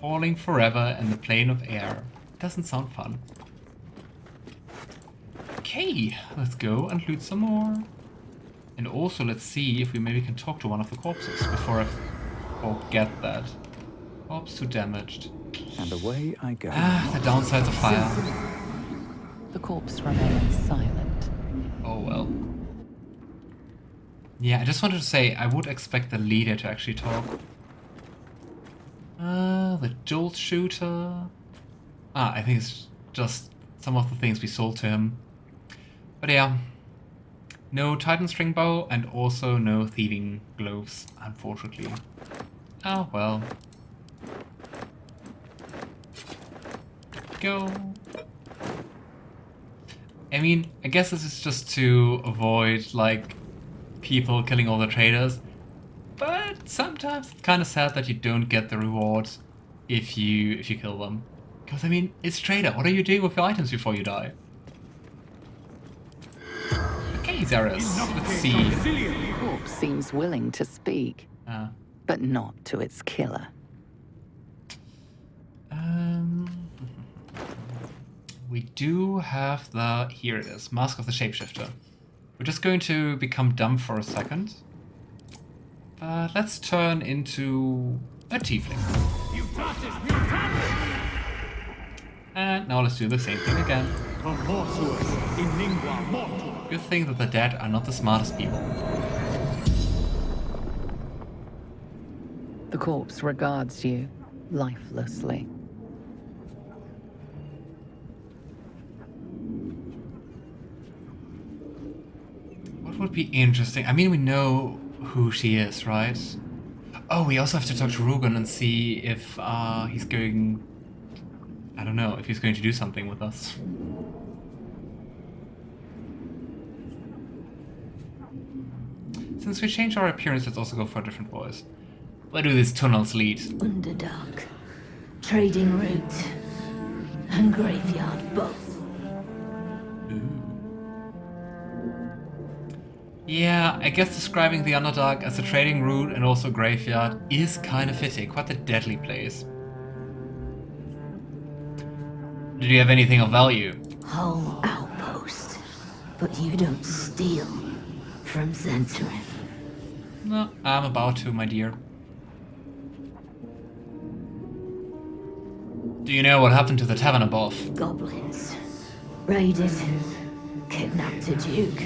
Falling forever in the plane of air. Doesn't sound fun. Okay, let's go and loot some more. And also let's see if we maybe can talk to one of the corpses before I forget that. Corpse too damaged. And away I go. The downsides of fire. The corpse remains silent. Oh well. Yeah, I just wanted to say, I would expect the leader to actually talk. The jolt shooter. I think it's just some of the things we sold to him. But yeah. No Titan string bow and also no thieving gloves, unfortunately. Oh well. Go. I mean, I guess this is just to avoid, like, people killing all the traders. But sometimes it's kind of sad that you don't get the reward if you kill them. Because, I mean, it's trader. What are you doing with your items before you die? Okay, Xeris. Let's see. The corpse seems willing to speak, but not to its killer. We do have the... Here it is. Mask of the Shapeshifter. We're just going to become dumb for a second. But let's turn into a tiefling. And now let's do the same thing again. Good thing that the dead are not the smartest people. The corpse regards you lifelessly. What would be interesting? I mean, we know who she is, right? Oh, we also have to talk to Rugen and see if he's going... I don't know, if he's going to do something with us. Since we changed our appearance, let's also go for a different voice. Where do these tunnels lead? Underdark, trading route, and graveyard both. Yeah, I guess describing the Underdark as a trading route and also graveyard is kind of fitting. Quite a deadly place. Did you have anything of value? Whole outpost, but you don't steal from Zhentarim. No, I'm about to, my dear. Do you know what happened to the tavern above? Goblins raided, kidnapped a duke.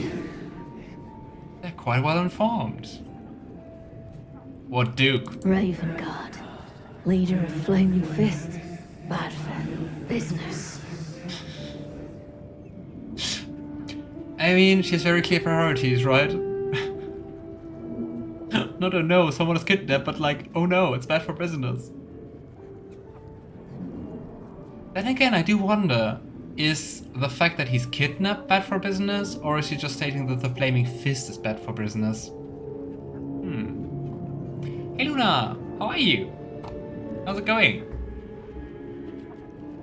They're quite well informed. What duke? Ravengard, leader of Flaming Fist. Bad for business. I mean, she has very clear priorities, right? Not oh no, someone is kidnapped, but like, oh no, it's bad for business. Then again, I do wonder, is the fact that he's kidnapped bad for business, or is he just stating that the Flaming Fist is bad for business? Hey Luna, how are you? How's it going?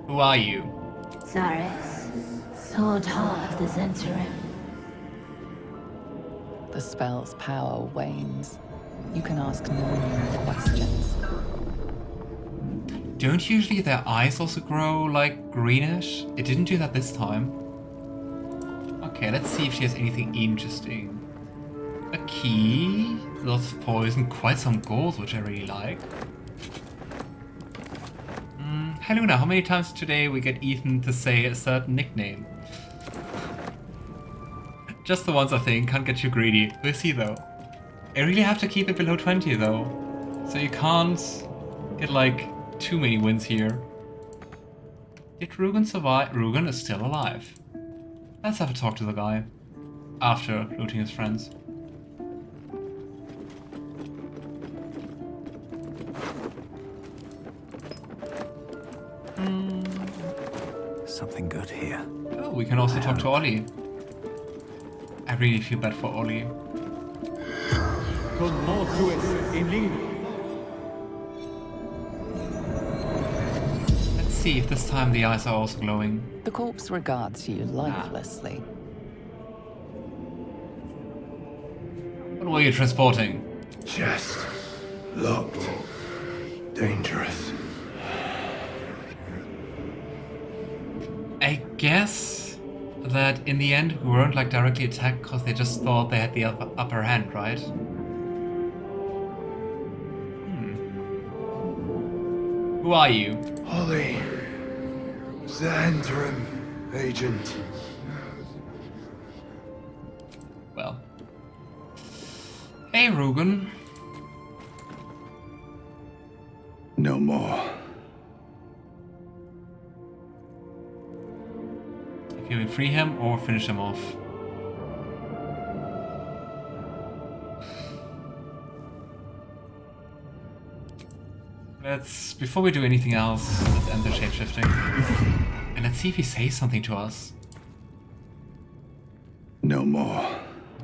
Who are you? Zaris, sword heart of the Zhentarim. The spell's power wanes. You can ask no more questions. Don't usually their eyes also grow like greenish? It didn't do that this time. Okay, let's see if she has anything interesting. A key, lots of poison, quite some gold, which I really like. Hey Luna, how many times today we get Ethan to say a certain nickname? Just the ones, I think, can't get too greedy. We'll see though. I really have to keep it below 20 though. So you can't get like too many wins here. Did Rugen survive? Rugen is still alive. Let's have a talk to the guy. After looting his friends. Something good here. Oh, we can also talk to Ollie. I really feel bad for Ollie. Let's see if this time the eyes are also glowing. The corpse regards you lifelessly. What were you transporting? Chest. Locked. Dangerous. guess that in the end we weren't like directly attacked because they just thought they had the upper hand, right? Who are you? Holly. Zhentarim, agent. Well. Hey, Rugen. No more. If you will free him or finish him off. Before we do anything else, let's end the shapeshifting. And let's see if he says something to us. No more.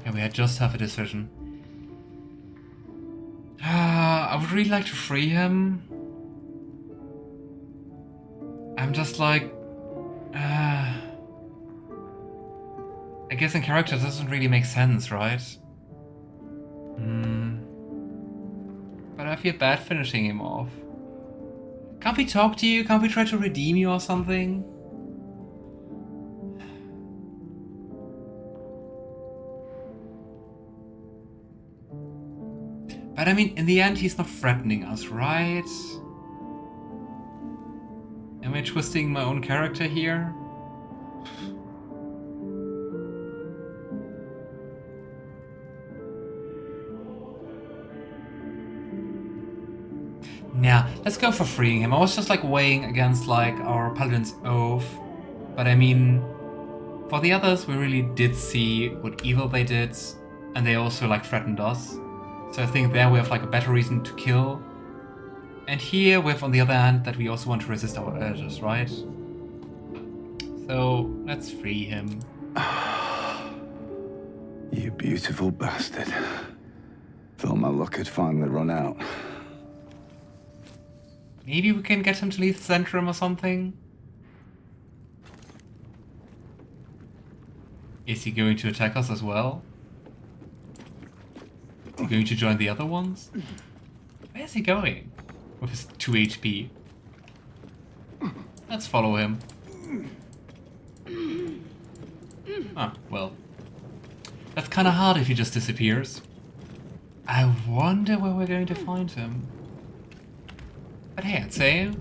Yeah, we had just have a decision. I would really like to free him. I'm just like... I guess in character it doesn't really make sense, right? But I feel bad finishing him off. Can't we talk to you? Can't we try to redeem you or something? But I mean, in the end, he's not threatening us, right? Am I twisting my own character here? Nah, let's go for freeing him. I was just like weighing against like our Paladin's Oath. But I mean, for the others, we really did see what evil they did. And they also like threatened us. So I think there we have like a better reason to kill. And here we have on the other hand that we also want to resist our urges, right? So let's free him. You beautiful bastard. Thought my luck had finally run out. Maybe we can get him to leave Zhentarim or something? Is he going to attack us as well? Is he going to join the other ones? Where is he going? With his 2 HP. Let's follow him. Ah, well. That's kinda hard if he just disappears. I wonder where we're going to find him. But hey, I'd say...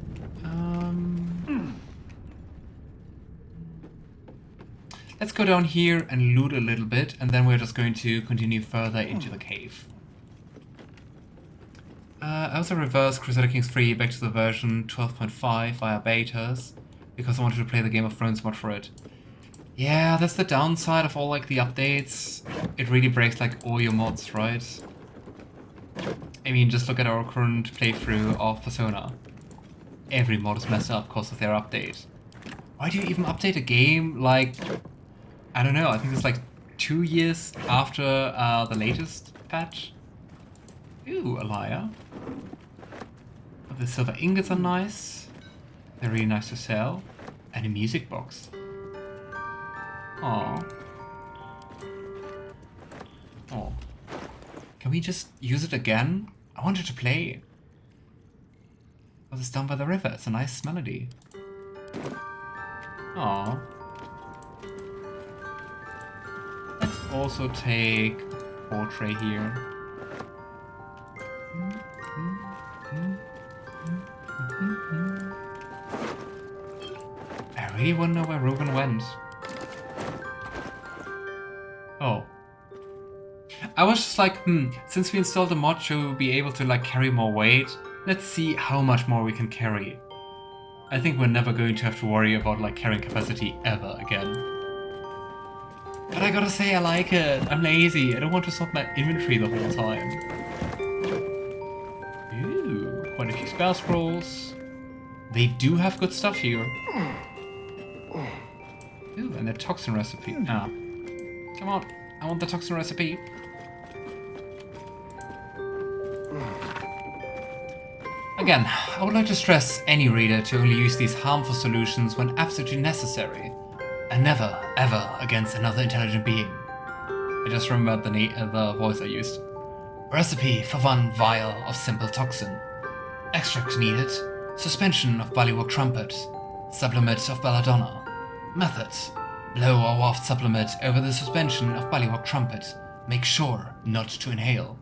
let's go down here and loot a little bit, and then we're just going to continue further into the cave. I also reversed Crusader Kings 3 back to the version 12.5 via betas, because I wanted to play the Game of Thrones mod for it. Yeah, that's the downside of all like the updates. It really breaks like all your mods, right? I mean, just look at our current playthrough of Persona. Every mod is messed up because of their update. Why do you even update a game like... I don't know, I think it's like 2 years after the latest patch? Ooh, a lyre. The silver ingots are nice. They're really nice to sell. And a music box. Aww. Oh. Can we just use it again? I wanted to play. Because it's down by the river. It's a nice melody. Aww. Let's also take a portrait here. I really want to know where Rugen went. Oh. I was just like, since we installed the mod to be able to like carry more weight, let's see how much more we can carry. I think we're never going to have to worry about like carrying capacity ever again. But I gotta say I like it. I'm lazy. I don't want to sort my inventory the whole time. Ooh, quite a few spell scrolls. They do have good stuff here. Ooh, and the toxin recipe. Ah. Come on, I want the toxin recipe. Again, I would like to stress any reader to only use these harmful solutions when absolutely necessary, and never, ever against another intelligent being. I just remembered the voice I used. Recipe for 1 vial of simple toxin. Extract needed. Suspension of Bullywug trumpet. Sublimate of belladonna. Method. Blow or waft sublimate over the suspension of Bullywog Trumpet. Make sure not to inhale.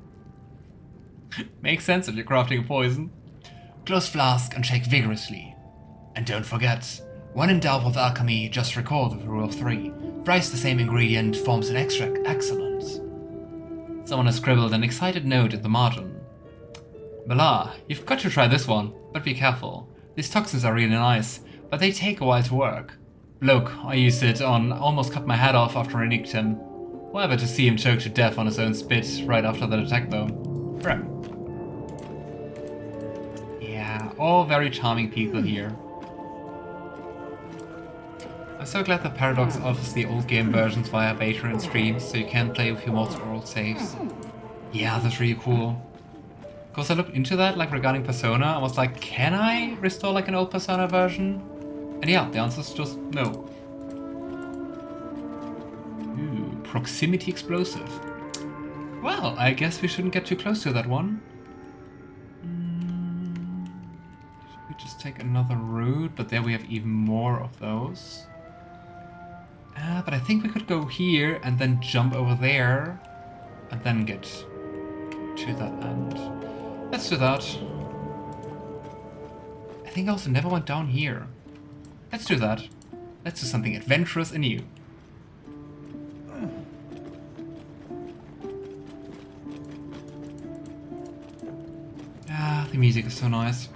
Makes sense if you're crafting a poison. Close flask and shake vigorously. And don't forget, when in doubt with alchemy, just recall the rule of 3. Thrice the same ingredient forms an extract. Excellent. Someone has scribbled an excited note in the margin. Bala, you've got to try this one, but be careful. These toxins are really nice, but they take a while to work. Look, I used it on, almost cut my head off after I nicked him. Whatever to see him choke to death on his own spit right after that attack though. Right. Yeah, all very charming people here. I'm so glad that Paradox offers the old game versions via beta and streams, so you can play with your multiple old saves. Yeah, that's really cool. Because I looked into that, like regarding Persona, I was like, can I restore like an old Persona version? And yeah, the answer is just no. Ooh, proximity explosive. Well, I guess we shouldn't get too close to that one. Should we just take another route? But there we have even more of those. But I think we could go here and then jump over there and then get to that end. Let's do that. I think I also never went down here. Let's do that. Let's do something adventurous and new. Ah, the music is so nice.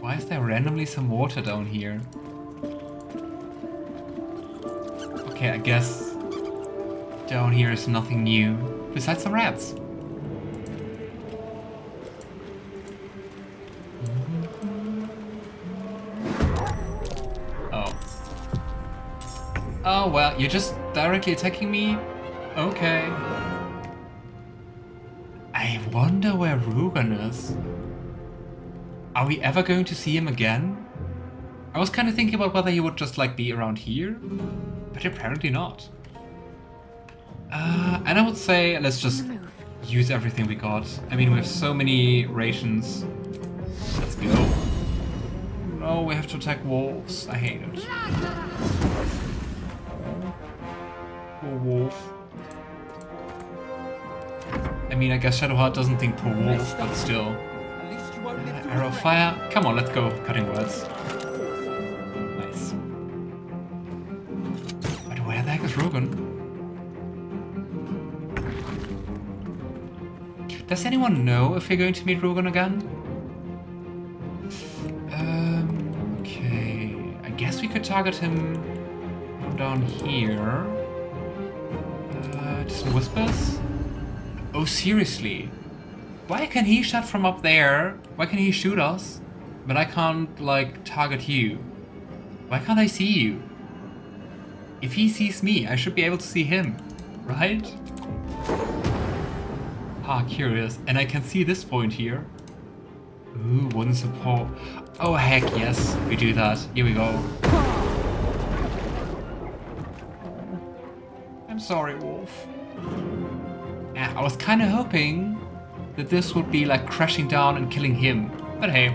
Why is there randomly some water down here? Okay, I guess down here is nothing new, besides some rats. Oh. Oh well, you're just directly attacking me? Okay. I wonder where Rugen is. Are we ever going to see him again? I was kind of thinking about whether he would just like be around here, but apparently not. And I would say let's just use everything we got. I mean, we have so many rations. Let's go. No, we have to attack wolves. I hate it. Poor wolf. I mean, I guess Shadowheart doesn't think poor wolf, but still. Arrow of fire. Come on, let's go. Cutting words. Nice. But where the heck is Rugen? Does anyone know if we're going to meet Rugen again? Okay. I guess we could target him from down here. Just whispers? Oh, seriously? Why can he shoot from up there? Why can he shoot us? But I can't, like, target you. Why can't I see you? If he sees me, I should be able to see him, right? Ah, curious. And I can see this point here. Ooh, wooden support. Oh, heck yes. We do that. Here we go. I'm sorry, Wolf. Yeah, I was kind of hoping that this would be like crashing down and killing him. But hey.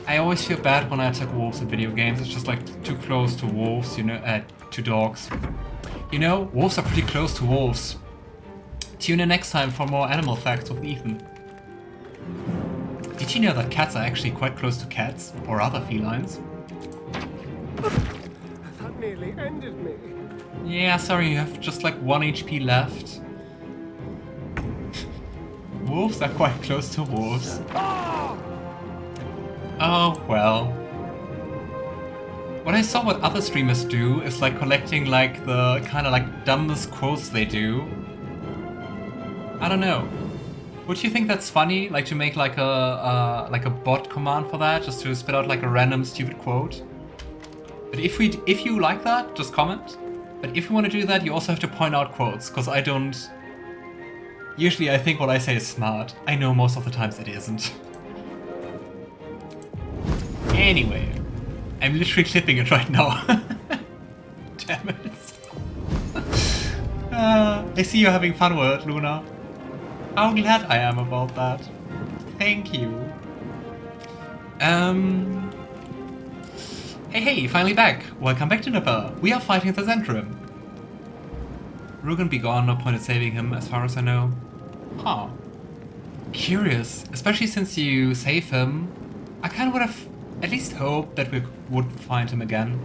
I always feel bad when I attack wolves in video games. It's just like too close to wolves, you know, to dogs. You know, wolves are pretty close to wolves. Tune in next time for more animal facts with Ethan. Did you know that cats are actually quite close to cats or other felines? That nearly ended me. Yeah, sorry, you have just like 1 HP left. Wolves are quite close to wolves. Oh, well. What I saw what other streamers do is like collecting like the kind of like dumbest quotes they do. I don't know. Would you think that's funny? Like to make like a bot command for that, just to spit out like a random stupid quote? But if you like that, just comment. But if you want to do that, you also have to point out quotes, because I don't... Usually I think what I say is smart. I know most of the times it isn't. Anyway, I'm literally clipping it right now. Damn it. I see you're having fun with it, Luna. How glad I am about that. Thank you. Hey, finally back. Welcome back to Nipper. We are fighting the Zhentarim. Rugen be gone, no point in saving him as far as I know. Huh. Curious, especially since you save him. I kinda would have at least hoped that we would find him again.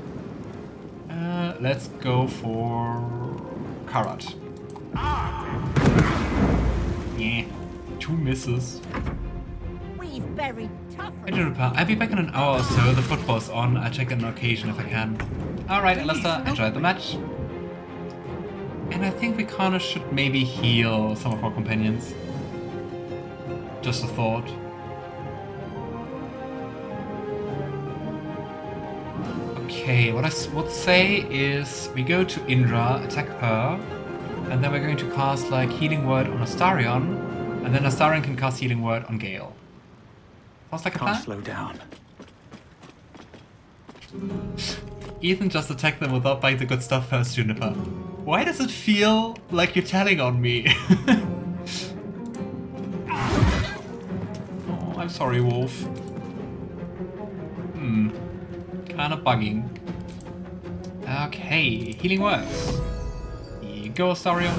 Let's go for Karat. Yeah, 2 misses. We've buried tougher. Hey Juniper, I'll be back in an hour or so. The football's on. I'll check on occasion if I can. Alright, Alistair, enjoy the match. And I think we kinda should maybe heal some of our companions. Just a thought. Okay, what I would say is we go to Indra, attack her, and then we're going to cast like Healing Word on Astarion, and then Astarion can cast Healing Word on Gale. Sounds like a plan? Can't slow down. Ethan, just attack them without buying the good stuff first, Juniper. Why does it feel like you're telling on me? Oh, I'm sorry, Wolf. Kinda bugging. Okay, healing works. Here you go, Astarion.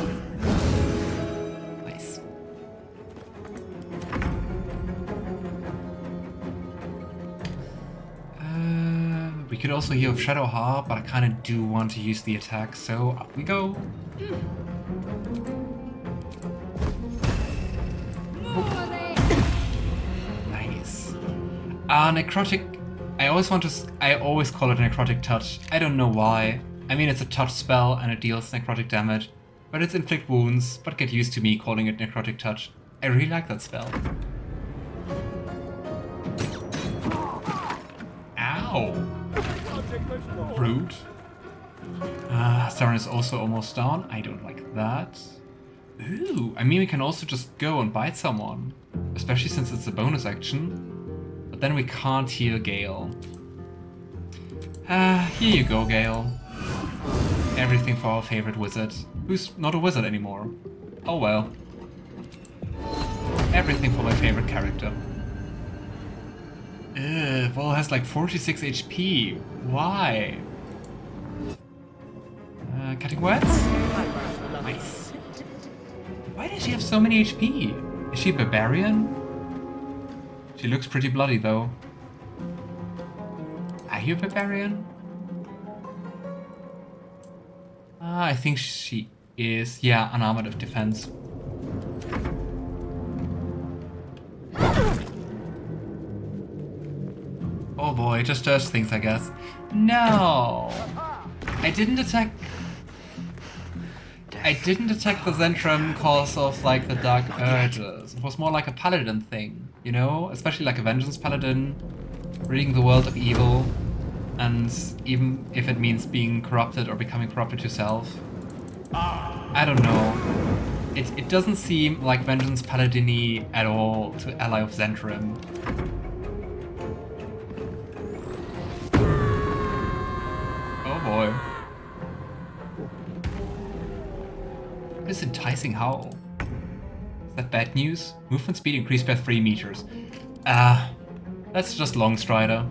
Nice. We could also heal Shadowheart, but I kinda do want to use the attack, so up we go. Nice. Necrotic. I always call it Necrotic Touch. I don't know why. I mean, it's a touch spell and it deals necrotic damage, but it's inflict wounds, but get used to me calling it Necrotic Touch. I really like that spell. Ow! Rude. Astarion is also almost down. I don't like that. Ooh, I mean, we can also just go and bite someone, especially since it's a bonus action. But then we can't heal Gale. Here you go, Gale. Everything for our favorite wizard, who's not a wizard anymore. Oh well. Everything for my favorite character. Wyll has like 46 HP. Why? Cutting words? Nice. Why does she have so many HP? Is she a barbarian? She looks pretty bloody though. Are you a barbarian? I think she is. Yeah, unarmored of defense. Oh boy, it just does things, I guess. No! I didn't attack the Zhentarim cause of like the dark urges. It was more like a paladin thing, you know? Especially like a vengeance paladin, ridding the world of evil, and even if it means being corrupted or becoming corrupted yourself. I don't know. It doesn't seem like vengeance paladin-y at all to ally of Zhentarim. Oh boy. This enticing howl. Is that bad news? Movement speed increased by 3 meters. That's just Longstrider.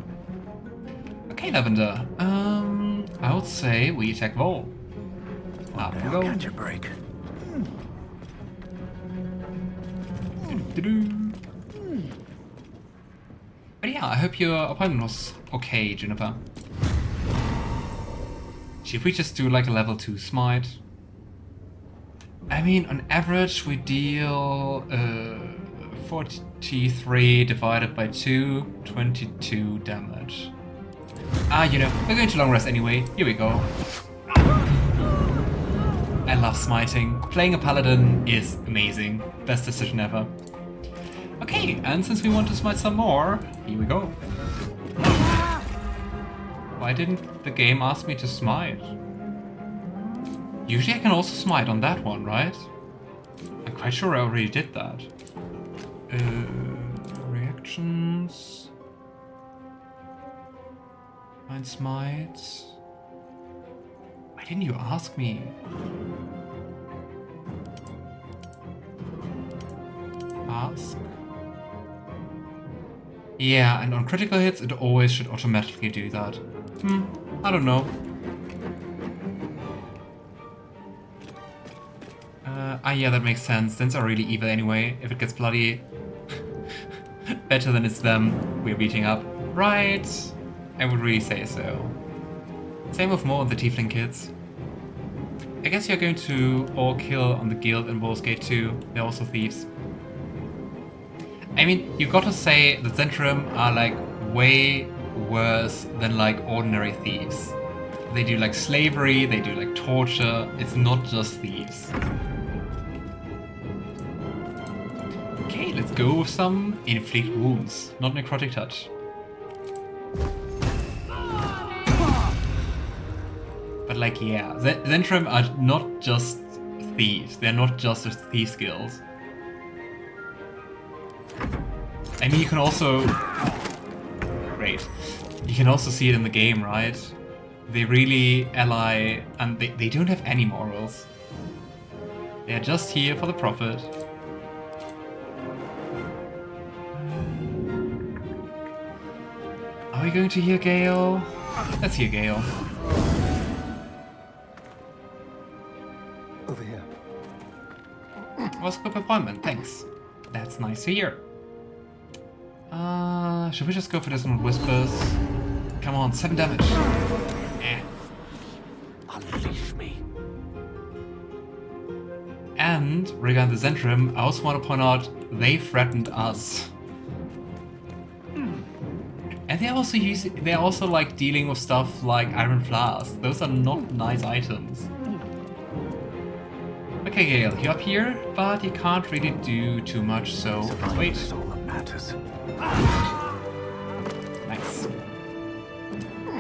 Okay, Lavender. I would say we attack Wyll. Up we go. Catch a break. But yeah, I hope your opponent was okay, Juniper. Should we just do like a level 2 smite? I mean, on average we deal 43 divided by 2, 22 damage. You know, we're going to long rest anyway. Here we go. I love smiting. Playing a paladin is amazing. Best decision ever. Okay, and since we want to smite some more, here we go. Why didn't the game ask me to smite? Usually I can also smite on that one, right? I'm quite sure I already did that. Reactions. Find smite. Why didn't you ask me? task. Yeah, and on critical hits, it always should automatically do that. I don't know. Yeah, that makes sense. Thins are really evil anyway. If it gets bloody better than it's them we're beating up. Right, I would really say so. Same with more of the Tiefling kids. I guess you're going to all kill on the guild in Baldur's Gate 2. They're also thieves. I mean, you gotta say the Zhentarim are like way worse than like ordinary thieves. They do like slavery, they do like torture. It's not just thieves. Okay, let's go with some inflict wounds, not necrotic touch. But like, yeah, Zhentarim are not just thieves. They're not just thief skills. I mean, you can also... Great. You can also see it in the game, right? They really ally, and they don't have any morals. They're just here for the profit. Are we going to hear Gale? Let's hear Gale. Over here. Was a quick appointment, thanks. That's nice to hear. Should we just go for this one with Whispers? Come on, 7 damage. Unleash me. And regarding the Zhentarim, I also want to point out they threatened us. And they're also like dealing with stuff like Iron Flask. Those are not nice items. Okay, Gale, you're up here, but you can't really do too much, so wait. That's all that matters. Nice.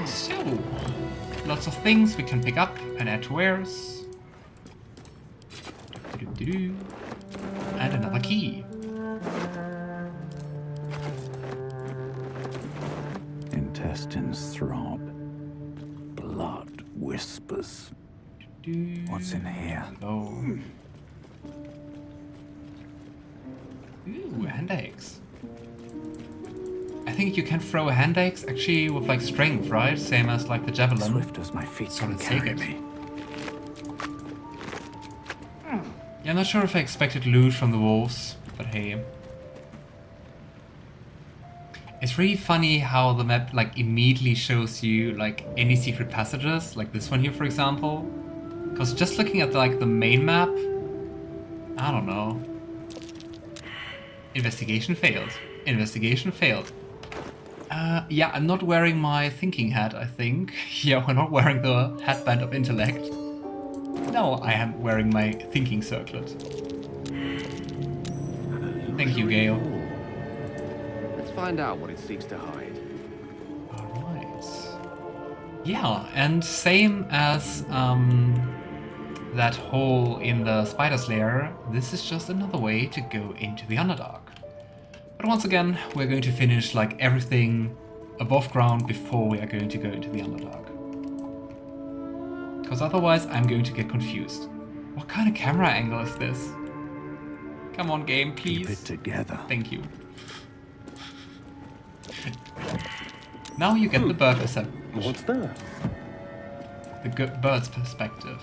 So, lots of things we can pick up and add to wares. And another key. Intestines throb. Blood whispers. What's in here? Oh. Ooh, hand axe. I think you can throw a hand axe actually with like strength, right? Same as like the javelin. Swift as my feet So can let's take carry it. me. Yeah, I'm not sure if I expected loot from the wolves, but hey. It's really funny how the map like immediately shows you like any secret passages, like this one here for example. Because just looking at like the main map, I don't know. Investigation failed. Investigation failed. Yeah, I'm not wearing my thinking hat, I think. Yeah, we're not wearing the headband of intellect. No, I am wearing my thinking circlet. Thank you, Gale. Let's find out what it seeks to hide. Alright. Yeah, and same as that hole in the spider's lair, this is just another way to go into the Underdark. But once again, we're going to finish like everything above ground before we are going to go into the Underdark. Because otherwise I'm going to get confused. What kind of camera angle is this? Come on, game, please. Keep it together. Thank you. Now you get the bird perspective. What's that? The bird's perspective.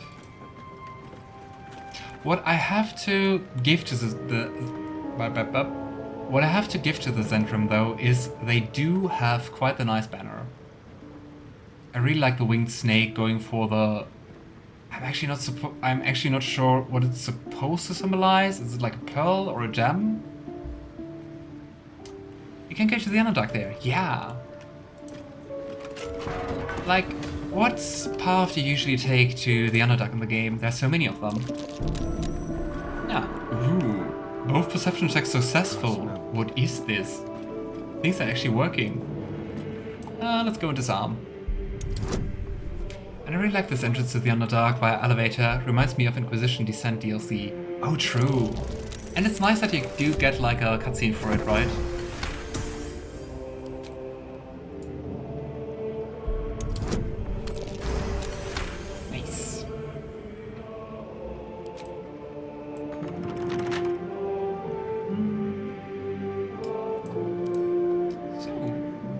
What I have to give to what I have to give to the Zhentarim though is they do have quite a nice banner. I really like the winged snake going for the. I'm actually not sure what it's supposed to symbolize. Is it like a pearl or a gem? You can go to the Underdark there. Yeah. Like, what path do you usually take to the Underdark in the game? There's so many of them. Yeah. Ooh. Both perception checks successful. What is this? Things are actually working. Let's go and disarm. And I really like this entrance to the Underdark via elevator. Reminds me of Inquisition Descent DLC. Oh, true. And it's nice that you do get like a cutscene for it, right? Nice.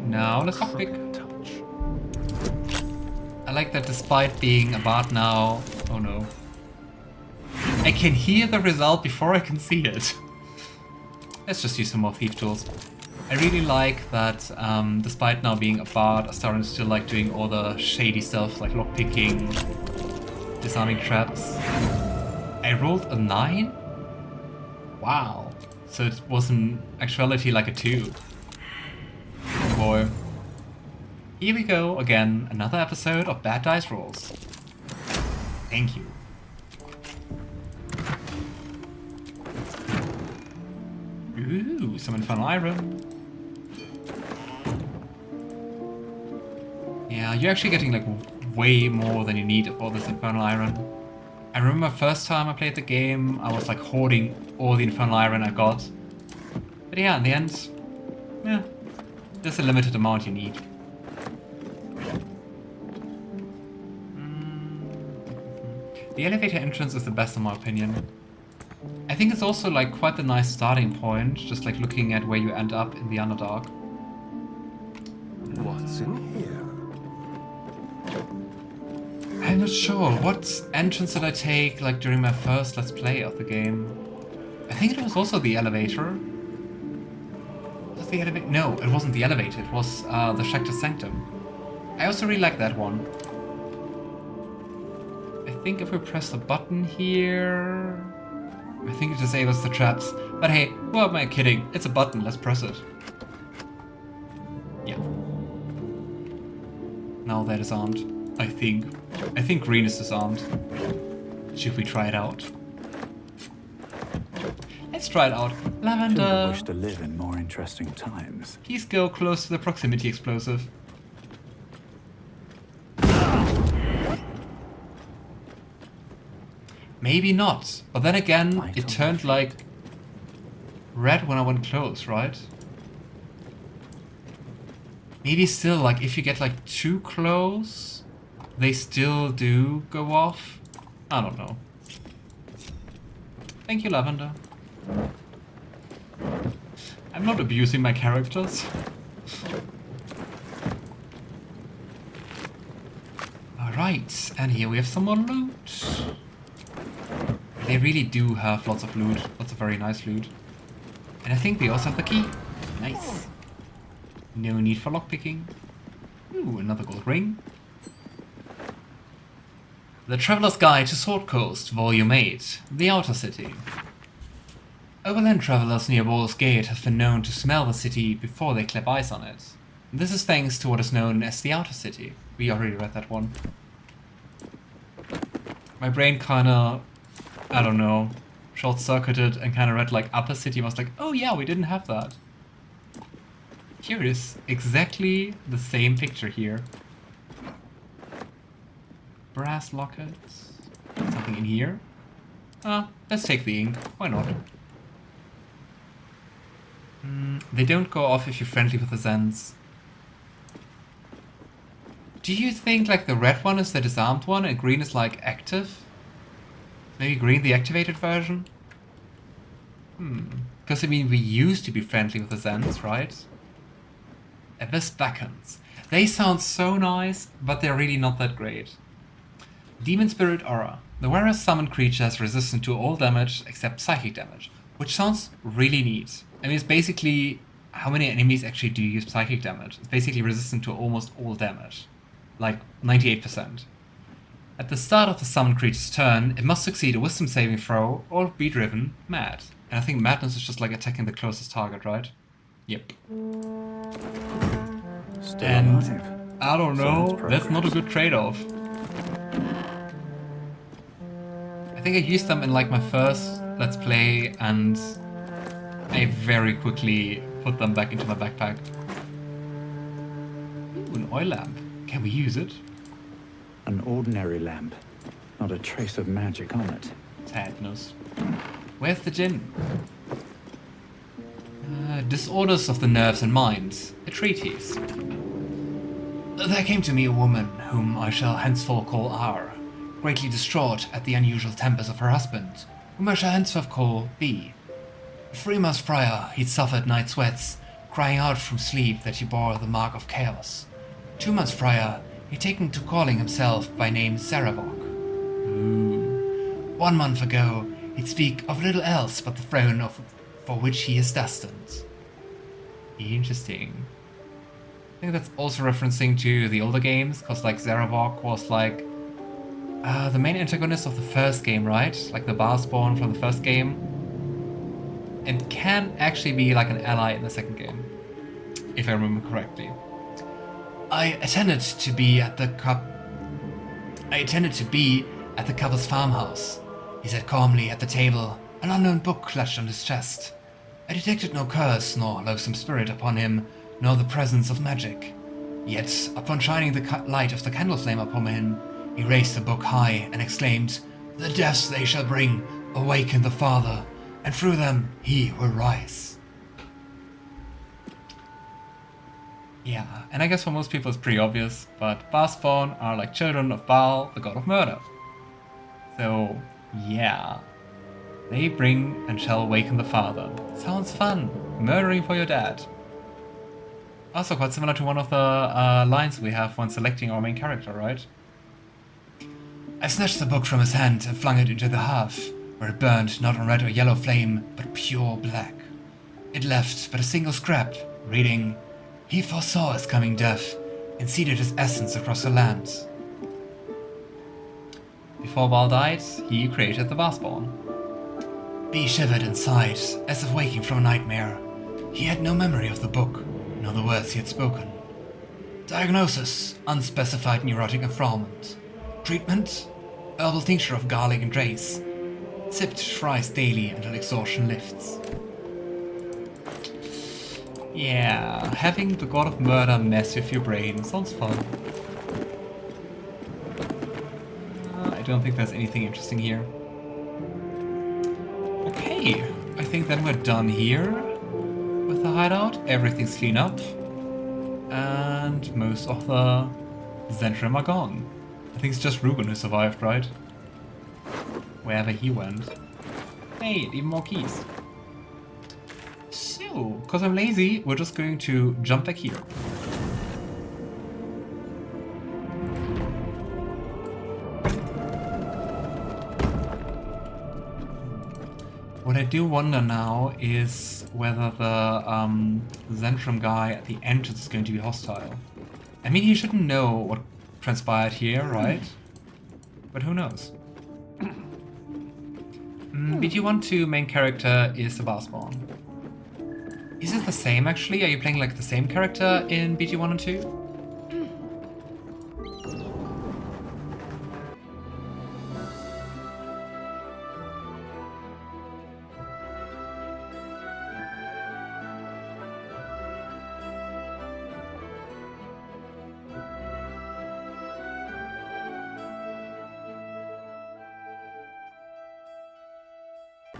Now let's lockpick. Touch. I like that despite being a bard now... Oh no. I can hear the result before I can see it. Let's just use some more thief tools. I really like that despite now being a bard, Astarion is still like doing all the shady stuff like lockpicking, disarming traps. I rolled a 9? Wow. So it was in actuality like a 2. Oh boy. Here we go again, another episode of Bad Dice Rolls. Thank you. Ooh, some infernal iron. Yeah, you're actually getting like way more than you need of all this infernal iron. I remember first time I played the game, I was like hoarding all the infernal iron I got. But yeah, in the end, yeah, there's a limited amount you need. The elevator entrance is the best in my opinion. I think it's also like quite the nice starting point, just like looking at where you end up in the Underdark. What's in here? I'm not sure. What entrance did I take like during my first Let's Play of the game? I think it was also the elevator. Was it the elevator? No, it wasn't the elevator. It was the Shactus Sanctum. I also really like that one. I think if we press the button here... I think it disables the traps. But hey, who am I kidding? It's a button, let's press it. Yeah. Now that is armed. I think. I think green is disarmed. Should we try it out? Let's try it out. Lavender! Wish to live in more interesting times. Please go close to the proximity explosive. Maybe not. But then again, it turned like red when I went close, right? Maybe still, like if you get like too close, they still do go off. I don't know. Thank you, Lavender. I'm not abusing my characters. Alright, and here we have some more loot. They really do have lots of loot, lots of very nice loot. And I think they also have the key. Nice. No need for lockpicking. Ooh, another gold ring. The Traveler's Guide to Sword Coast, Volume 8, The Outer City. Overland travelers near Baldur's Gate have been known to smell the city before they clap eyes on it. This is thanks to what is known as the Outer City. We already read that one. My brain kinda, I don't know, short-circuited and kinda read like Upper City and was like, oh yeah, we didn't have that. Here is exactly the same picture here. Brass lockets. Something in here. Let's take the ink. Why not? They don't go off if you're friendly with the Zens. Do you think like the red one is the disarmed one and green is like active? Maybe green the activated version? Because I mean we used to be friendly with the Zens, right? Abyss Beckons. They sound so nice, but they're really not that great. Demon Spirit Aura. The wearer's summoned creature is resistant to all damage except psychic damage, which sounds really neat. I mean, it's basically how many enemies actually do use psychic damage. It's basically resistant to almost all damage, like 98%. At the start of the summoned creature's turn, it must succeed a wisdom saving throw or be driven mad. And I think madness is just like attacking the closest target, right? Yep. Still And alive. I don't know, that's not a good trade-off. I think I used them in like my first Let's Play and I very quickly put them back into my backpack. Ooh, an oil lamp. Can we use it? An ordinary lamp, not a trace of magic on it. Sadness. Where's the gin? Disorders of the nerves and minds. A treatise. There came to me a woman whom I shall henceforth call R, greatly distraught at the unusual tempers of her husband, whom I shall henceforth call B. 3 months prior, he'd suffered night sweats, crying out from sleep that he bore the mark of chaos. 2 months prior, he'd taken to calling himself by name Zaravok. Ooh. 1 month ago, he'd speak of little else but the throne for which he is destined. Interesting. I think that's also referencing to the older games, because like Zaravok was like the main antagonist of the first game, right? Like the Barspawn from the first game. And can actually be like an ally in the second game, if I remember correctly. I attended to be at the couple's farmhouse. He sat calmly at the table, an unknown book clutched on his chest. I detected no curse, nor loathsome spirit upon him, nor the presence of magic. Yet, upon shining the light of the candle flame upon him, he raised the book high and exclaimed, "The deaths they shall bring awaken the Father, and through them he will rise." Yeah, and I guess for most people it's pretty obvious, but Barspawn are like children of Baal, the god of murder. So, yeah. They bring and shall awaken the Father. Sounds fun. Murdering for your dad. Also quite similar to one of the lines we have when selecting our main character, right? I snatched the book from his hand and flung it into the hearth, where it burned not on red or yellow flame, but pure black. It left but a single scrap, reading, "He foresaw his coming death, and seeded his essence across the land." Before Val died, he created the Barspawn. B shivered inside, as if waking from a nightmare. He had no memory of the book, nor the words he had spoken. Diagnosis, unspecified neurotic enfrailment. Treatment, herbal tincture of garlic and race. Sipped thrice daily until exhaustion lifts. Yeah, having the god of murder mess with your brain sounds fun. I don't think there's anything interesting here. Okay, I think then we're done here with the hideout. Everything's clean up. And most of the Zhentarim are gone. I think it's just Ruben who survived, right? Wherever he went. Hey, even more keys. So, because I'm lazy, we're just going to jump back here. What I do wonder now is whether the Zhentarim guy at the entrance is going to be hostile. I mean, he shouldn't know what transpired here, right? But who knows? BG1 main character is the Barspawn. Is it the same actually? Are you playing like the same character in BG1 and 2?